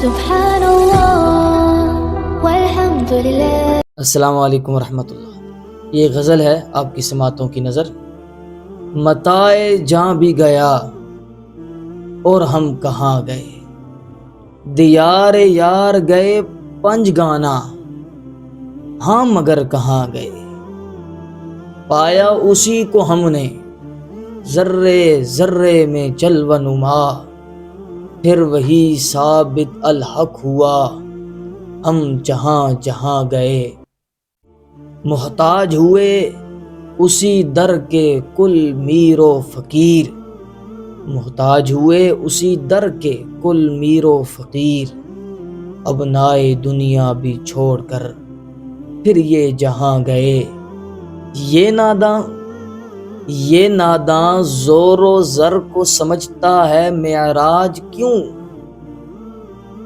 سبحان اللہ والحمد للہ۔ السلام علیکم ورحمۃ اللہ۔ یہ غزل ہے آپ کی سماعتوں کی نظر۔ متائے جاں بھی گیا اور ہم کہاں گئے، دیار یار گئے پنج گانا، ہاں مگر کہاں گئے۔ پایا اسی کو ہم نے ذرے ذرے میں جلوہ نما، پھر وہی ثابت الحق ہوا، ہم جہاں جہاں گئے۔ محتاج ہوئے اسی در کے کل میر و فقیر، محتاج ہوئے اسی در کے کل میر و فقیر۔ ابنائے دنیا بھی چھوڑ کر پھر یہ جہاں گئے۔ یہ ناداں زور و زر کو سمجھتا ہے معراج کیوں،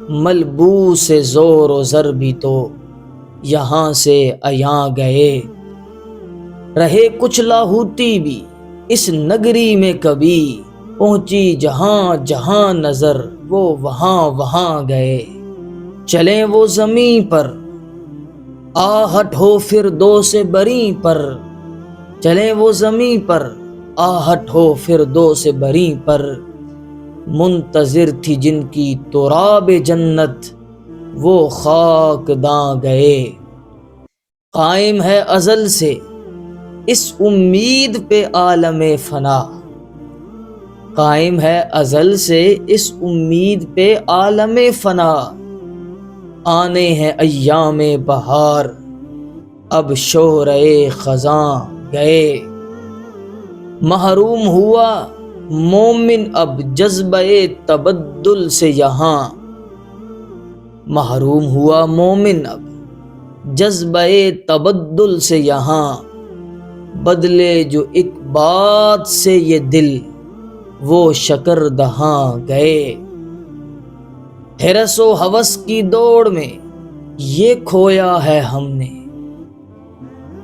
ملبوس زور و زر بھی تو یہاں سے ایاں گئے۔ رہے کچھ لاہوتی بھی اس نگری میں کبھی، پہنچی جہاں جہاں نظر وہ وہاں وہاں گئے۔ چلیں وہ زمین پر آہٹ ہو فردوس بری پر، چلیں وہ زمین پر آہٹ ہو فردوس بری پر۔ منتظر تھی جن کی تراب جنت وہ خاک داں گئے۔ قائم ہے ازل سے اس امید پہ عالم فنا، قائم ہے ازل سے اس امید پہ عالم فنا۔ آنے ہیں ایام بہار اب شورے خزاں گئے۔ محروم ہوا مومن اب جذبہ تبدل سے یہاں، محروم ہوا مومن اب جذبہ تبدل سے یہاں۔ بدلے جو ایک بات سے یہ دل وہ شکر دہاں گئے۔ حرص و ہوس کی دوڑ میں یہ کھویا ہے ہم نے،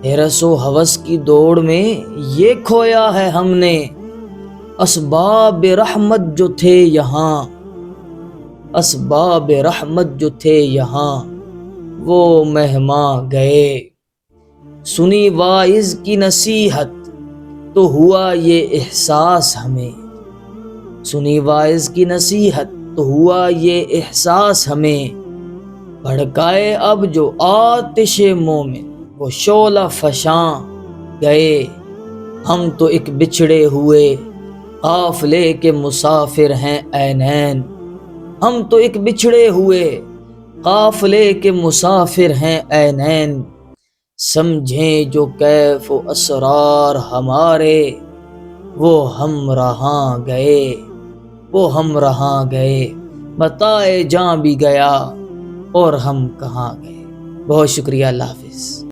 حرص و ہوس کی دوڑ میں یہ کھویا ہے ہم نے۔ اسباب رحمت جو تھے یہاں، اسباب رحمت جو تھے یہاں وہ مہماں گئے۔ سنی واعظ کی نصیحت تو ہوا یہ احساس ہمیں، سنی واعظ کی نصیحت تو ہوا یہ احساس ہمیں۔ بھڑکائے اب جو آتش مومن وہ شعلہ فشاں گئے۔ ہم تو ایک بچھڑے ہوئے قافلے کے مسافر ہیں عینین، ہم تو ایک بچھڑے ہوئے قافلے کے مسافر ہیں عینین۔ سمجھیں جو کیف و اسرار ہمارے وہ ہم رہاں گئے، وہ ہم رہاں گئے۔ متائے جاں بھی گیا اور ہم کہاں گئے۔ بہت شکریہ، اللہ حافظ۔